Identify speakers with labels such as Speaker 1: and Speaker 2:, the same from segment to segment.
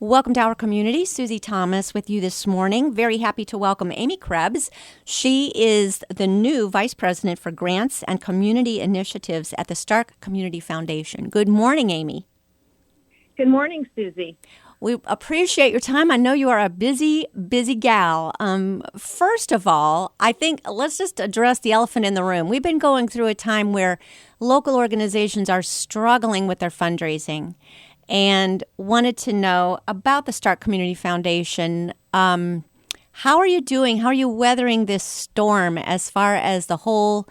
Speaker 1: Welcome to our community. Susie Thomas with you this morning. Very happy to welcome Amy Krebs. She is the new Vice President for Grants and Community Initiatives at the Stark Community Foundation. Good morning, Amy.
Speaker 2: Good morning, Susie.
Speaker 1: We appreciate your time. I know you are a busy gal. First of all, I think let's just address the elephant in the room. We've been going through a time where local organizations are struggling with their fundraising, and wanted to know about the Stark Community Foundation. How are you doing? How are you weathering this storm as far as the whole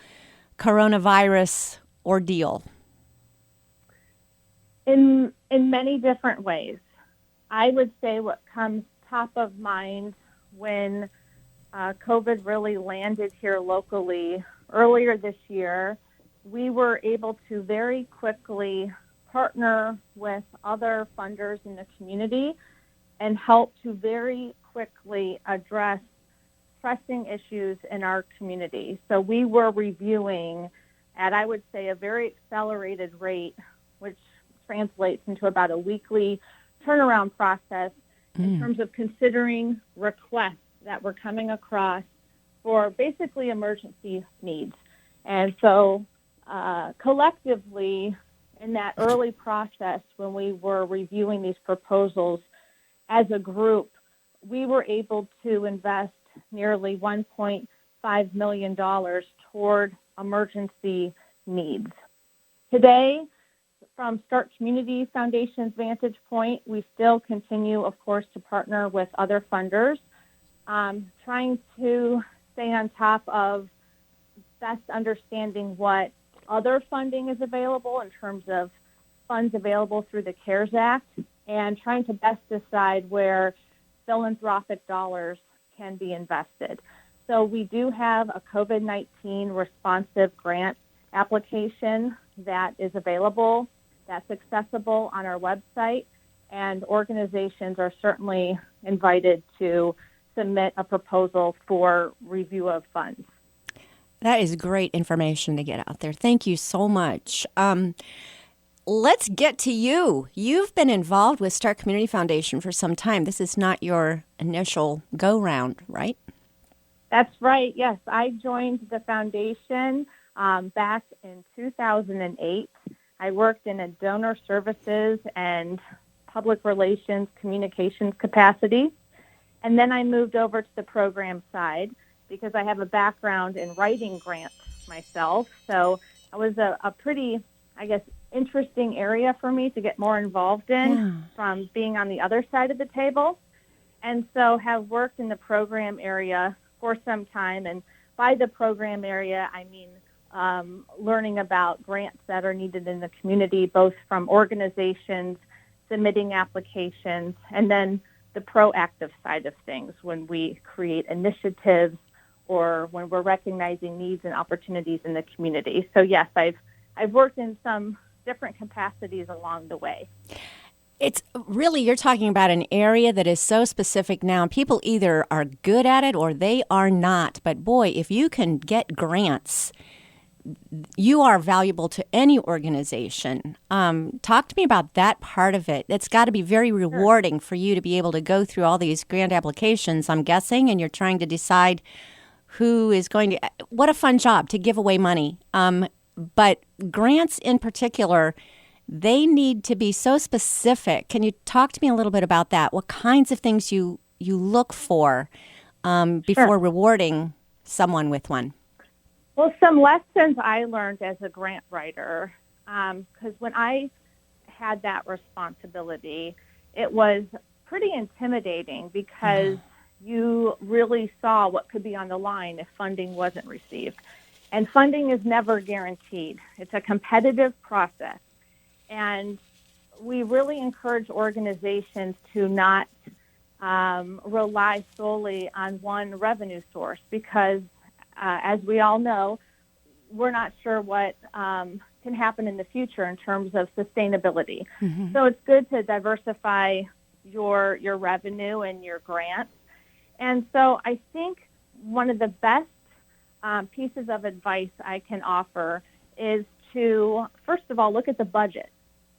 Speaker 1: coronavirus ordeal?
Speaker 2: In many different ways. I would say what comes top of mind when COVID really landed here locally earlier this year, we were able to very quickly partner with other funders in the community and help to very quickly address pressing issues in our community. So we were reviewing at, I would say, a very accelerated rate, which translates into about a weekly turnaround process in terms of considering requests that were coming across for basically emergency needs. And so collectively, in that early process, when we were reviewing these proposals as a group, we were able to invest nearly $1.5 million toward emergency needs. Today, from Stark Community Foundation's vantage point, we still continue, of course, to partner with other funders, trying to stay on top of best understanding what other funding is available in terms of funds available through the CARES Act, and trying to best decide where philanthropic dollars can be invested. So we do have a COVID-19 responsive grant application that is available, that's accessible on our website, and organizations are certainly invited to submit a proposal for review of funds.
Speaker 1: That is great information to get out there. Thank you so much. Let's get to you. You've been involved with Stark Community Foundation for some time. This is not your initial go-round, right?
Speaker 2: That's right. Yes, I joined the foundation back in 2008. I worked in a donor services and public relations communications capacity. And then I moved over to the program side because I have a background in writing grants myself. So it was a pretty, I guess, interesting area for me to get more involved in from being on the other side of the table. And so have worked in the program area for some time. And by the program area, I mean learning about grants that are needed in the community, both from organizations submitting applications, and then the proactive side of things when we create initiatives or when we're recognizing needs and opportunities in the community. So yes, I've worked in some different capacities along the way.
Speaker 1: It's really, you're talking about an area that is so specific now. People either are good at it or they are not. But boy, if you can get grants, you are valuable to any organization. Talk to me about that part of it. It's got to be very rewarding for you to be able to go through all these grant applications, I'm guessing, and you're trying to decide who is going to, what a fun job to give away money. But grants in particular, they need to be so specific. Can you talk to me a little bit about that? What kinds of things you look for before rewarding someone with one?
Speaker 2: Well, some lessons I learned as a grant writer, because when I had that responsibility, it was pretty intimidating because you really saw what could be on the line if funding wasn't received. And funding is never guaranteed. It's a competitive process. And we really encourage organizations to not rely solely on one revenue source because as we all know, we're not sure what can happen in the future in terms of sustainability. Mm-hmm. So it's good to diversify your revenue and your grants. And so I think one of the best pieces of advice I can offer is to, first of all, look at the budget.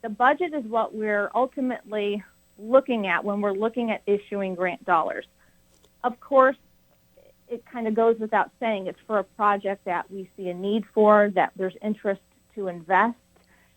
Speaker 2: The budget is what we're ultimately looking at when we're looking at issuing grant dollars. Of course, it kind of goes without saying it's for a project that we see a need for, that there's interest to invest,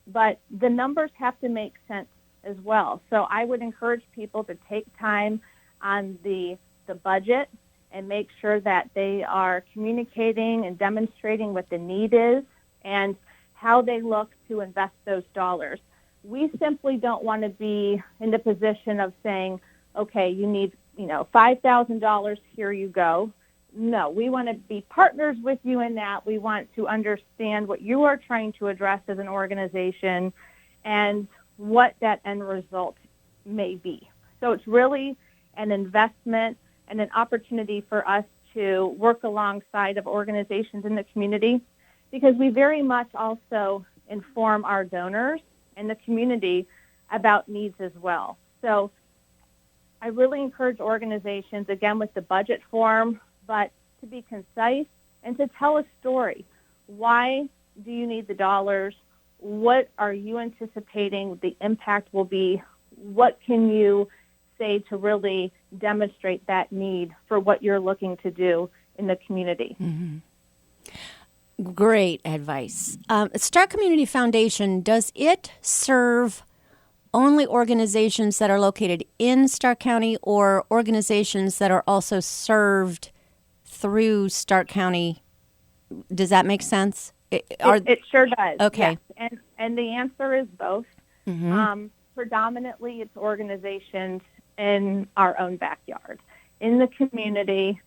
Speaker 2: but the numbers have to make sense as well. So I would encourage people to take time on the budget and make sure that they are communicating and demonstrating what the need is and how they look to invest those dollars. We simply don't want to be in the position of saying, okay, you need, $5,000, here you go. No, we want to be partners with you in that. We want to understand what you are trying to address as an organization and what that end result may be. So it's really an investment and an opportunity for us to work alongside of organizations in the community, because we very much also inform our donors and the community about needs as well. So I really encourage organizations, again, with the budget form, but to be concise and to tell a story. Why do you need the dollars? What are you anticipating the impact will be? What can you say to really demonstrate that need for what you're looking to do in the community?
Speaker 1: Mm-hmm. Great advice. Stark Community Foundation, does it serve only organizations that are located in Stark County or organizations that are also served through Stark County? Does that make sense?
Speaker 2: It sure does.
Speaker 1: Okay.
Speaker 2: Yes. And the answer is both.
Speaker 1: Mm-hmm.
Speaker 2: Predominantly, it's organizations in our own backyard. In the community,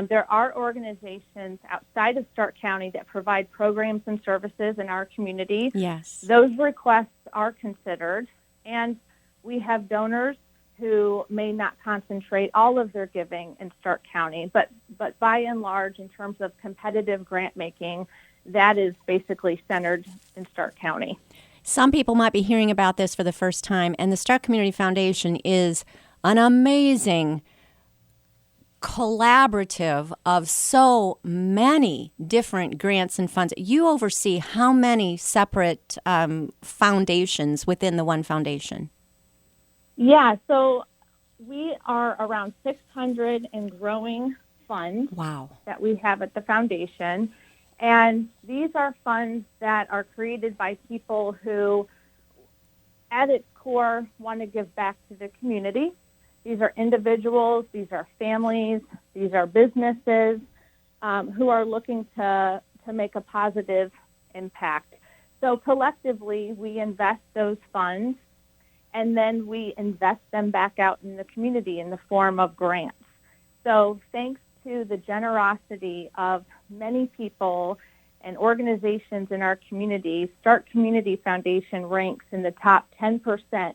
Speaker 2: there are organizations outside of Stark County that provide programs and services in our community.
Speaker 1: Yes.
Speaker 2: Those requests are considered, and we have donors who may not concentrate all of their giving in Stark County, but by and large, in terms of competitive grant making, that is basically centered in Stark County.
Speaker 1: Some people might be hearing about this for the first time, and the Stark Community Foundation is an amazing collaborative of so many different grants and funds. You oversee how many separate foundations within the one foundation?
Speaker 2: Yeah, so we are around 600 and growing funds.
Speaker 1: Wow.
Speaker 2: That we have at the foundation. And these are funds that are created by people who, at its core, want to give back to the community. These are individuals, these are families, these are businesses who are looking to make a positive impact. So collectively, we invest those funds, and then we invest them back out in the community in the form of grants. So thanks to the generosity of many people and organizations in our community, Stark Community Foundation ranks in the top 10%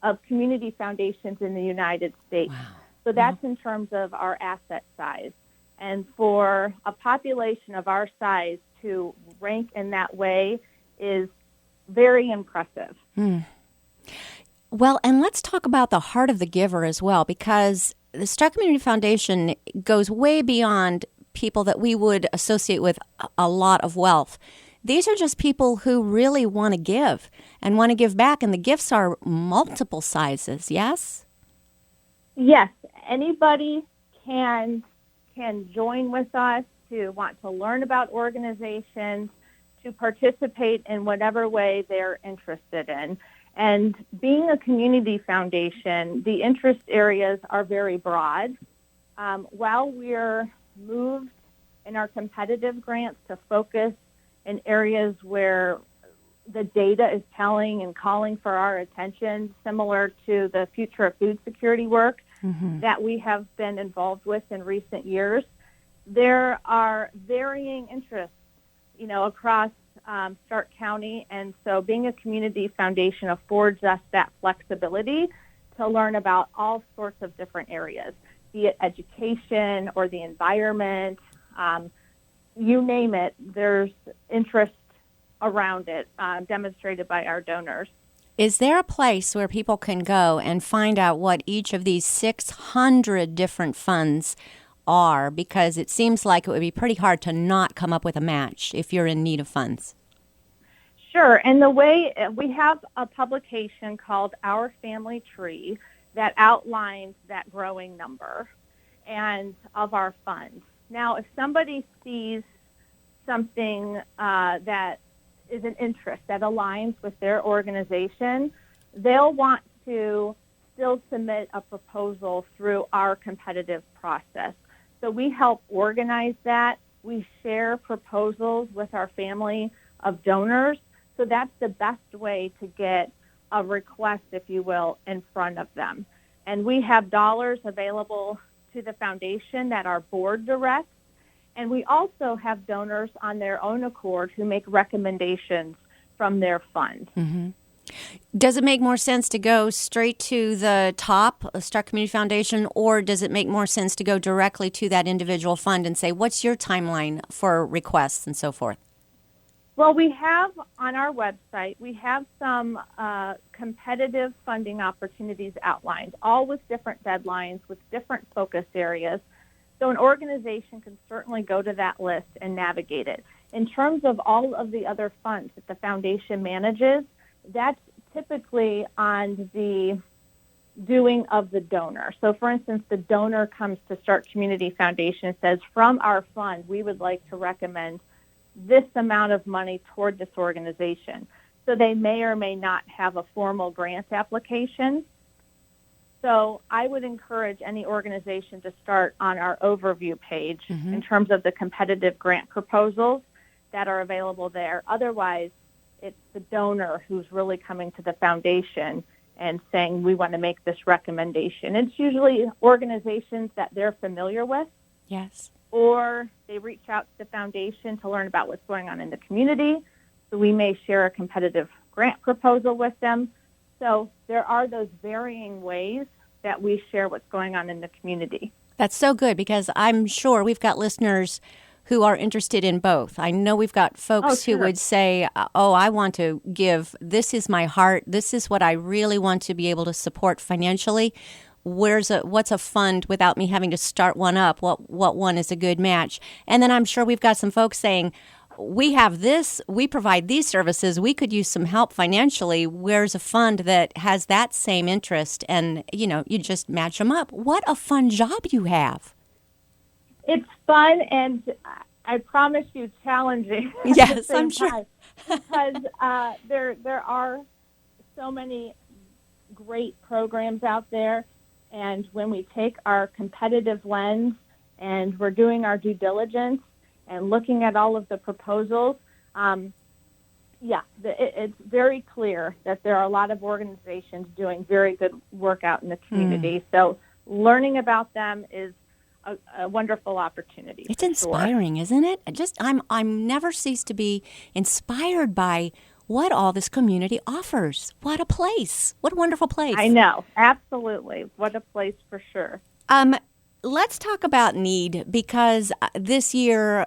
Speaker 2: of community foundations in the United States.
Speaker 1: Wow.
Speaker 2: So that's in terms of our asset size. And for a population of our size to rank in that way is very impressive.
Speaker 1: Well, and let's talk about the heart of the giver as well, because the Stark Community Foundation goes way beyond people that we would associate with a lot of wealth. These are just people who really want to give and want to give back, and the gifts are multiple sizes, yes?
Speaker 2: Yes, anybody can join with us to want to learn about organizations, to participate in whatever way they're interested in. And being a community foundation, the interest areas are very broad. While we're moved in our competitive grants to focus in areas where the data is telling and calling for our attention, similar to the future of food security work that we have been involved with in recent years, there are varying interests, across Stark County. And so being a community foundation affords us that flexibility to learn about all sorts of different areas, be it education or the environment, you name it, there's interest around it demonstrated by our donors.
Speaker 1: Is there a place where people can go and find out what each of these 600 different funds are? Because it seems like it would be pretty hard to not come up with a match if you're in need of funds.
Speaker 2: Sure. And the way we have a publication called Our Family Tree that outlines that growing number and of our funds. Now, if somebody sees something that is an interest that aligns with their organization, they'll want to still submit a proposal through our competitive process. So we help organize that. We share proposals with our family of donors. So that's the best way to get a request, if you will, in front of them. And we have dollars available to the foundation that our board directs. And we also have donors on their own accord who make recommendations from their fund.
Speaker 1: Mm-hmm. Does it make more sense to go straight to the top, Stark Community Foundation, or does it make more sense to go directly to that individual fund and say, what's your timeline for requests and so forth?
Speaker 2: Well, we have on our website, we have some competitive funding opportunities outlined, all with different deadlines, with different focus areas. So an organization can certainly go to that list and navigate it. In terms of all of the other funds that the foundation manages, that's typically on the doing of the donor. So, for instance, the donor comes to Stark Community Foundation and says, from our fund, we would like to recommend this amount of money toward this organization. So they may or may not have a formal grant application. So I would encourage any organization to start on our overview page in terms of the competitive grant proposals that are available there. Otherwise, it's the donor who's really coming to the foundation and saying, we want to make this recommendation. It's usually organizations that they're familiar with.
Speaker 1: Yes.
Speaker 2: Or they reach out to the foundation to learn about what's going on in the community. So we may share a competitive grant proposal with them. So there are those varying ways that we share what's going on in the community.
Speaker 1: That's so good, because I'm sure we've got listeners who are interested in both. I know we've got folks who would say, oh, I want to give, this is my heart, this is what I really want to be able to support financially. What's a fund without me having to start one up? What one is a good match? And then I'm sure we've got some folks saying, we have this, we provide these services, we could use some help financially. Where's a fund that has that same interest? And, you just match them up. What a fun job you have.
Speaker 2: It's fun, and I promise you challenging.
Speaker 1: Yes, I'm sure.
Speaker 2: Because there are so many great programs out there. And when we take our competitive lens and we're doing our due diligence and looking at all of the proposals, it's very clear that there are a lot of organizations doing very good work out in the community. So learning about them is a wonderful opportunity.
Speaker 1: It's inspiring, isn't it? I'm never cease to be inspired by what all this community offers. What a place. What a wonderful place.
Speaker 2: I know. Absolutely. What a place for sure.
Speaker 1: Let's talk about need, because this year,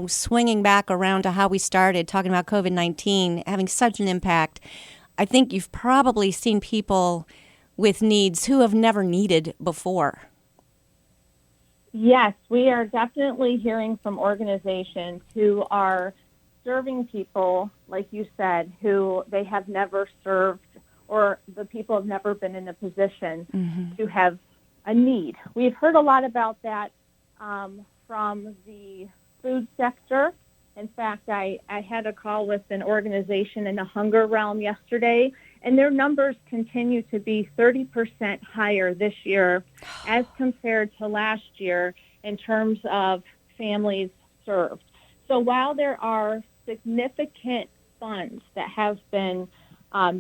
Speaker 1: swinging back around to how we started, talking about COVID-19 having such an impact, I think you've probably seen people with needs who have never needed before.
Speaker 2: Yes, we are definitely hearing from organizations who are serving people, like you said, who they have never served, or the people have never been in a position to have a need. We've heard a lot about that from the food sector. In fact, I had a call with an organization in the hunger realm yesterday, and their numbers continue to be 30% higher this year as compared to last year in terms of families served. So while there are significant funds that have been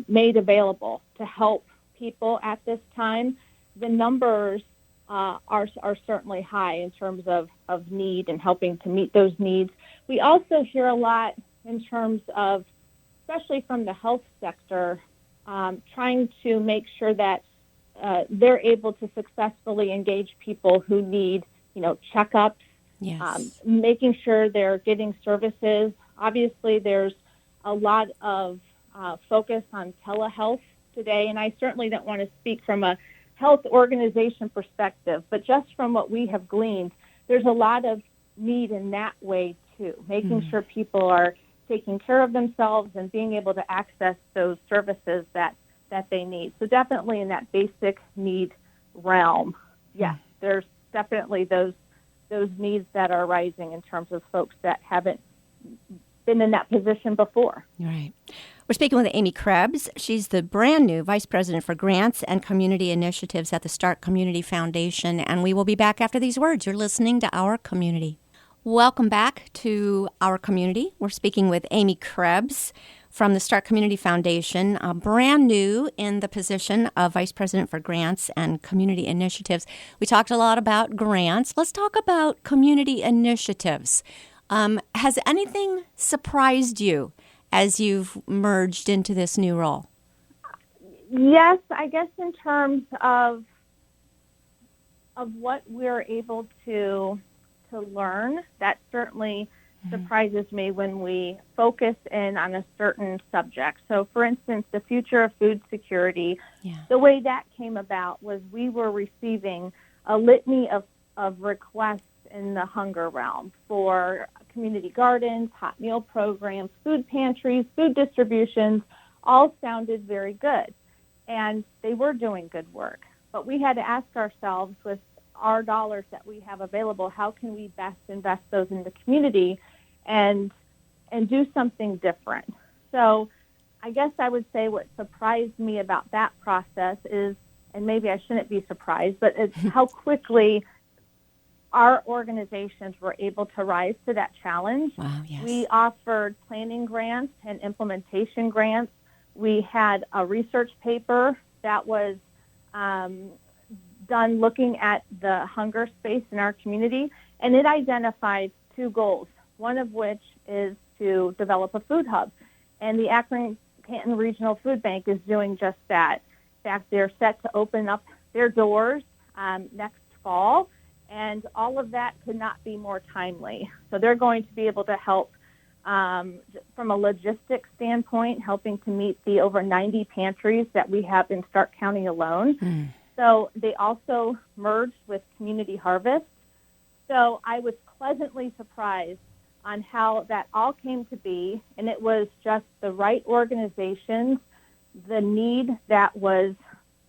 Speaker 2: made available to help people at this time, the numbers are certainly high in terms of need and helping to meet those needs. We also hear a lot in terms of, especially from the health sector, trying to make sure that they're able to successfully engage people who need, checkups, making sure they're getting services. Obviously, there's a lot of focus on telehealth today, and I certainly don't want to speak from a health organization perspective, but just from what we have gleaned, there's a lot of need in that way too, making sure people are taking care of themselves and being able to access those services that that they need. So definitely in that basic need realm, yes, there's definitely those needs that are rising in terms of folks that haven't been in that position before.
Speaker 1: Right. We're speaking with Amy Krebs. She's the brand new Vice President for Grants and Community Initiatives at the Stark Community Foundation, and we will be back after these words. You're listening to Our Community. Welcome back to Our Community. We're speaking with Amy Krebs from the Stark Community Foundation, brand new in the position of Vice President for Grants and Community Initiatives. We talked a lot about grants. Let's talk about community initiatives. Has anything surprised you as you've merged into this new role?
Speaker 2: Yes, I guess in terms of what we're able to learn, that certainly surprises me when we focus in on a certain subject. So, for instance, the future of food security, the way that came about was we were receiving a litany of requests in the hunger realm for community gardens, hot meal programs, food pantries, food distributions, all sounded very good. And they were doing good work. But we had to ask ourselves, with our dollars that we have available, how can we best invest those in the community and do something different? So I guess I would say what surprised me about that process is, and maybe I shouldn't be surprised, but it's how quickly our organizations were able to rise to that challenge.
Speaker 1: Wow, yes.
Speaker 2: We offered planning grants and implementation grants. We had a research paper that was done looking at the hunger space in our community, and it identified two goals, one of which is to develop a food hub. And the Akron-Canton Regional Food Bank is doing just that. In fact, they're set to open up their doors next fall, and all of that could not be more timely. So they're going to be able to help from a logistics standpoint, helping to meet the over 90 pantries that we have in Stark County alone. So they also merged with Community Harvest. So I was pleasantly surprised on how that all came to be, and it was just the right organizations, the need that was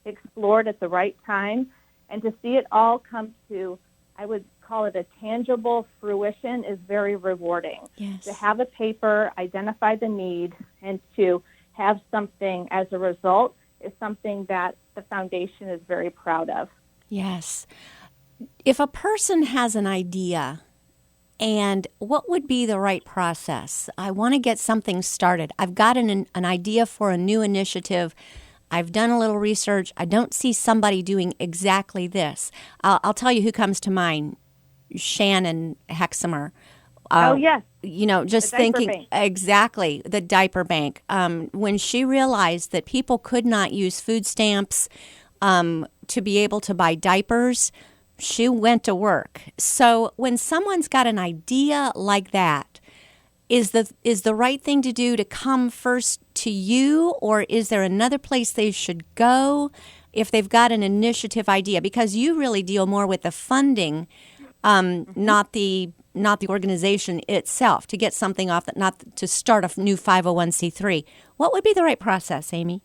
Speaker 2: explored at the right time, and to see it all come to, I would call it a tangible fruition, is very rewarding.
Speaker 1: Yes.
Speaker 2: To have a paper, identify the need, and to have something as a result is something that the foundation is very proud of.
Speaker 1: Yes. If a person has an idea, and what would be the right process? I want to get something started. I've got an idea for a new initiative. I've done a little research. I don't see somebody doing exactly this. I'll tell you who comes to mind. Shannon Hexamer.
Speaker 2: Oh, yes.
Speaker 1: You know, just
Speaker 2: The diaper
Speaker 1: thinking
Speaker 2: bank.
Speaker 1: exactly, the diaper bank. When she realized that people could not use food stamps to be able to buy diapers, she went to work. So when someone's got an idea like that, is the right thing to do to come first to you, or is there another place they should go if they've got an initiative idea? Because you really deal more with the funding, not the organization itself, to get something off, not to start a new 501c3. What would be the right process, Amy?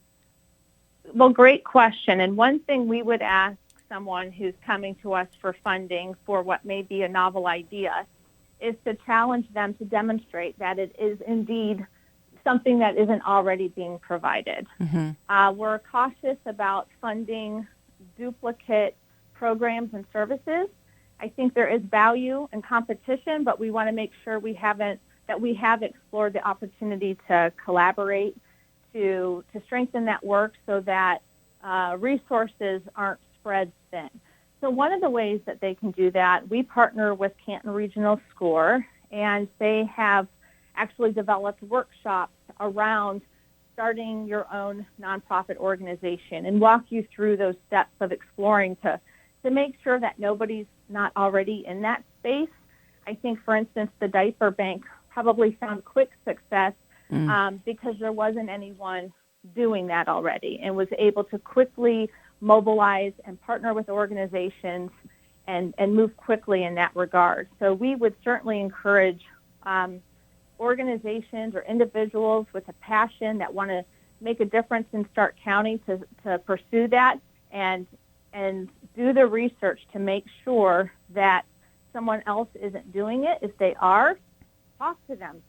Speaker 2: Well, great question. And one thing we would ask someone who's coming to us for funding for what may be a novel idea is to challenge them to demonstrate that it is indeed something that isn't already being provided. We're cautious about funding duplicate programs and services. I think there is value in competition, but we want to make sure we have explored the opportunity to collaborate, to strengthen that work so that resources aren't spread thin. So one of the ways that they can do that, we partner with Canton Regional SCORE, and they have actually developed workshops around starting your own nonprofit organization and walk you through those steps of exploring to make sure that nobody's not already in that space. I think, for instance, the diaper bank probably found quick success because there wasn't anyone doing that already, and was able to quickly mobilize and partner with organizations and move quickly in that regard. So we would certainly encourage organizations or individuals with a passion that want to make a difference in Stark County to pursue that and do the research to make sure that someone else isn't doing it. If they are, talk to them.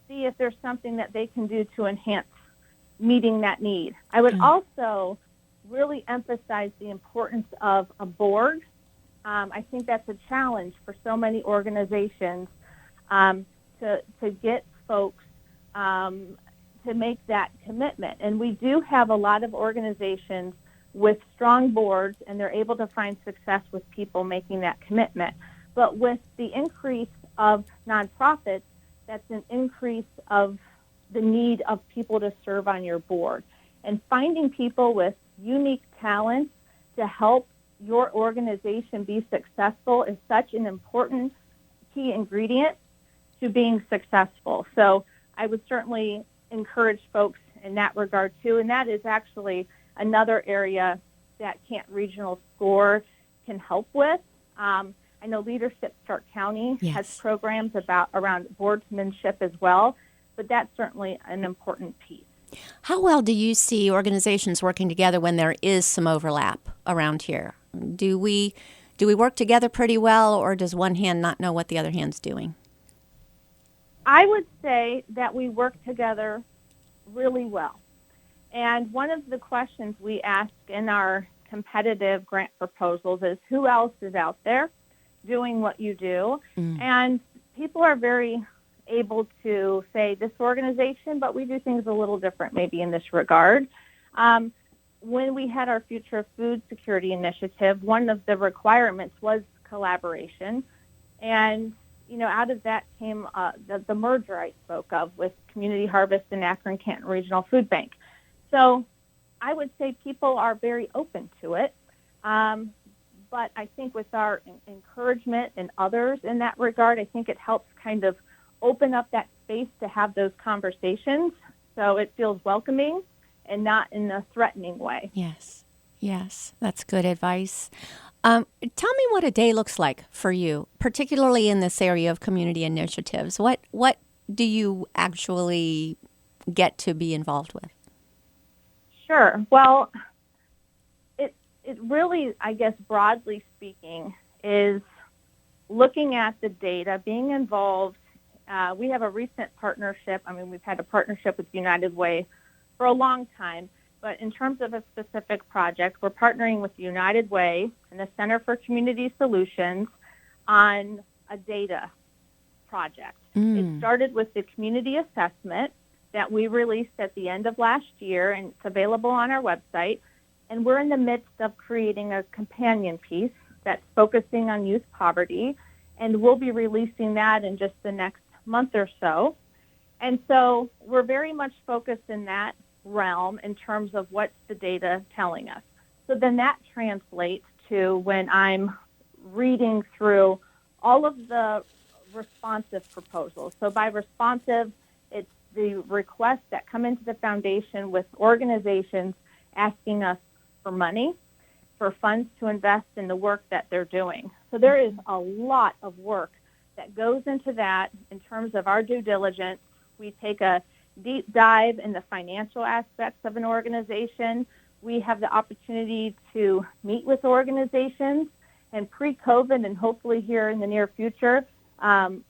Speaker 2: See if there's something that they can do to enhance meeting that need. I would also really emphasize the importance of a board. I think that's a challenge for so many organizations to get folks to make that commitment. And we do have a lot of organizations with strong boards, and they're able to find success with people making that commitment. But with the increase of nonprofits, that's an increase of the need of people to serve on your board. And finding people with unique talents to help your organization be successful is such an important key ingredient to being successful. So I would certainly encourage folks in that regard too. And that is actually another area that Canton Regional SCORE can help with. I know Leadership Stark County has programs around boardsmanship as well, but that's certainly an important piece.
Speaker 1: How well do you see organizations working together when there is some overlap around here? Do we work together pretty well, or does one hand not know what the other hand's doing?
Speaker 2: I would say that we work together really well. And one of the questions we ask in our competitive grant proposals is, who else is out there doing what you do? And people are very able to say this organization, but we do things a little different maybe in this regard. When we had our Future of Food Security initiative, one of the requirements was collaboration. And, out of that came the merger I spoke of with Community Harvest and Akron Canton Regional Food Bank. So I would say people are very open to it. But I think with our encouragement and others in that regard, I think it helps kind of open up that space to have those conversations so it feels welcoming and not in a threatening way.
Speaker 1: Yes, that's good advice. Tell me what a day looks like for you, particularly in this area of community initiatives. What do you actually get to be involved with?
Speaker 2: Sure. Well, it really, I guess, broadly speaking, is looking at the data, being involved. We have a recent partnership. We've had a partnership with United Way for a long time, but in terms of a specific project, we're partnering with United Way and the Center for Community Solutions on a data project. It started with the community assessment that we released at the end of last year, and it's available on our website. And we're in the midst of creating a companion piece that's focusing on youth poverty, and we'll be releasing that in just the next month or so. And so we're very much focused in that realm in terms of what's the data telling us. So then that translates to when I'm reading through all of the responsive proposals. So by responsive, it's the requests that come into the foundation with organizations asking us for money, for funds to invest in the work that they're doing. So there is a lot of work that goes into that in terms of our due diligence. We take a deep dive in the financial aspects of an organization. We have the opportunity to meet with organizations, and pre-COVID and hopefully here in the near future, when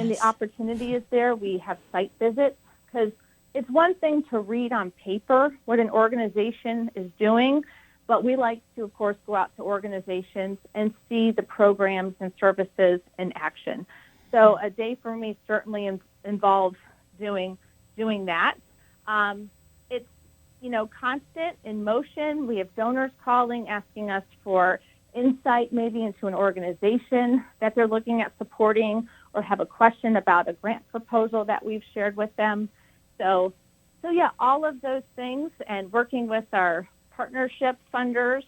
Speaker 2: the opportunity is there, we have site visits, because it's one thing to read on paper what an organization is doing, but we like to, of course, go out to organizations and see the programs and services in action. So a day for me certainly involves doing that. It's, constant in motion. We have donors calling, asking us for insight maybe into an organization that they're looking at supporting, or have a question about a grant proposal that we've shared with them. So yeah, all of those things, and working with our partnership funders.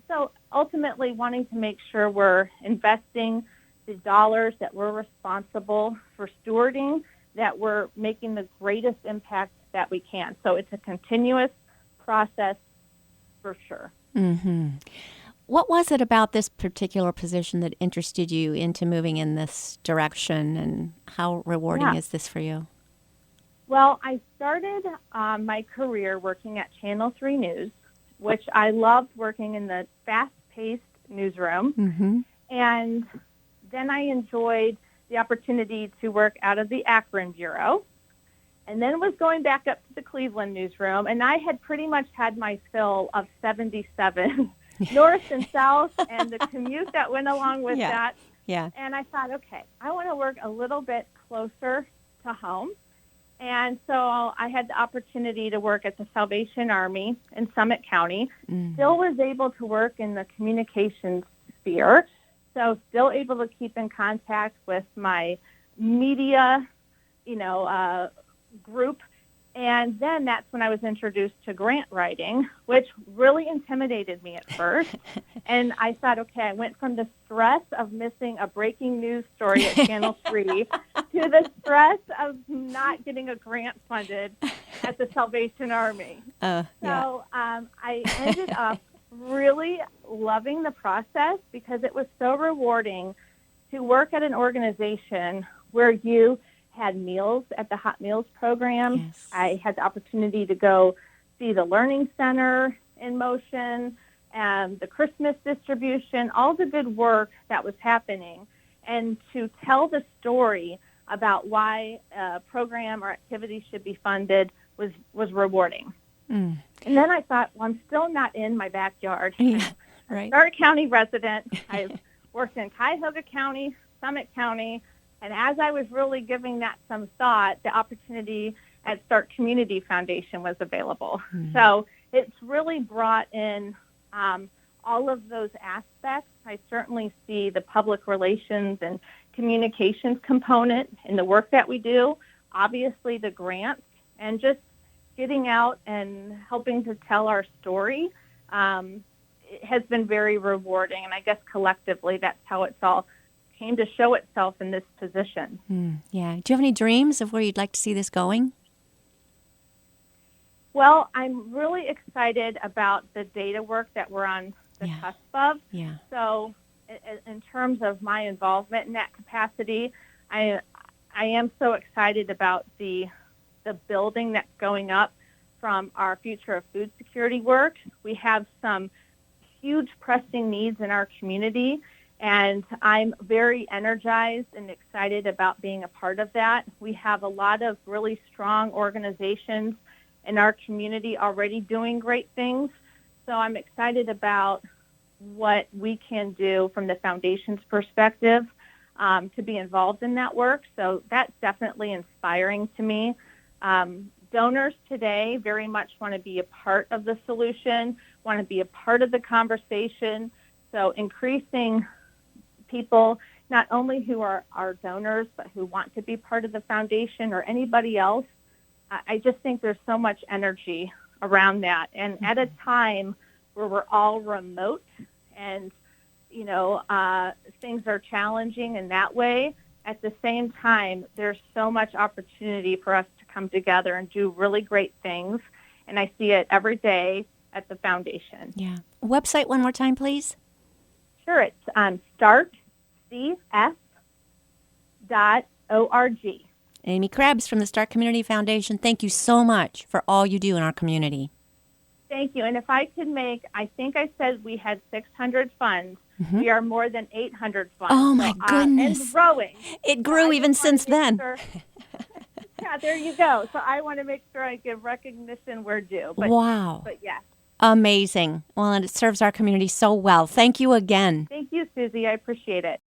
Speaker 2: So ultimately wanting to make sure we're investing the dollars that we're responsible for stewarding, that we're making the greatest impact that we can. So it's a continuous process for sure.
Speaker 1: Mm-hmm. What was it about this particular position that interested you into moving in this direction, and how rewarding is this for you?
Speaker 2: Well, I started my career working at Channel 3 News, which I loved working in the fast-paced newsroom.
Speaker 1: Mm-hmm.
Speaker 2: And then I enjoyed the opportunity to work out of the Akron Bureau, and then was going back up to the Cleveland newsroom. And I had pretty much had my fill of 77 north and south and the commute that went along with that.
Speaker 1: Yeah.
Speaker 2: And I thought, okay, I want to work a little bit closer to home. And so I had the opportunity to work at the Salvation Army in Summit County. Still was able to work in the communications sphere. So still able to keep in contact with my media, group. And then that's when I was introduced to grant writing, which really intimidated me at first. And I thought, okay, I went from the stress of missing a breaking news story at Channel 3 to the stress of not getting a grant funded at the Salvation Army. So I ended up really loving the process because it was so rewarding to work at an organization where you had meals at the Hot Meals program.
Speaker 1: Yes.
Speaker 2: I had the opportunity to go see the Learning Center in motion and the Christmas distribution, all the good work that was happening, and to tell the story about why a program or activity should be funded was rewarding. And then I thought, well, I'm still not in my backyard.
Speaker 1: Yeah,
Speaker 2: I'm
Speaker 1: right.
Speaker 2: a Stark County resident. I've worked in Cuyahoga County, Summit County, and as I was really giving that some thought, the opportunity at Stark Community Foundation was available. So it's really brought in all of those aspects. I certainly see the public relations and communications component in the work that we do, obviously the grants, and just getting out and helping to tell our story it has been very rewarding. And I guess collectively that's how it's all came to show itself in this position.
Speaker 1: Yeah. Do you have any dreams of where you'd like to see this going?
Speaker 2: Well, I'm really excited about the data work that we're on the cusp of.
Speaker 1: Yeah.
Speaker 2: So in terms of my involvement in that capacity, I am so excited about the building that's going up from our Future of Food Security work. We have some huge pressing needs in our community, and I'm very energized and excited about being a part of that. We have a lot of really strong organizations in our community already doing great things. So I'm excited about what we can do from the foundation's perspective to be involved in that work. So that's definitely inspiring to me. Donors today very much want to be a part of the solution, want to be a part of the conversation. So increasing people, not only who are our donors, but who want to be part of the foundation or anybody else. I just think there's so much energy around that. And at a time where we're all remote and, things are challenging in that way, at the same time, there's so much opportunity for us to come together and do really great things. And I see it every day at the foundation.
Speaker 1: Yeah. Website one more time, please.
Speaker 2: Sure. It's startcf.org.
Speaker 1: Amy Krebs from the Stark Community Foundation, thank you so much for all you do in our community.
Speaker 2: Thank you. And if I could I think I said we had 600 funds. We are more than 800 funds.
Speaker 1: Oh, my goodness.
Speaker 2: And growing.
Speaker 1: It grew even since then.
Speaker 2: Yeah, there you go. So I want to make sure I give recognition where due.
Speaker 1: Wow.
Speaker 2: But yes.
Speaker 1: Amazing. Well, and it serves our community so well. Thank you again.
Speaker 2: Thank you, Susie. I appreciate it.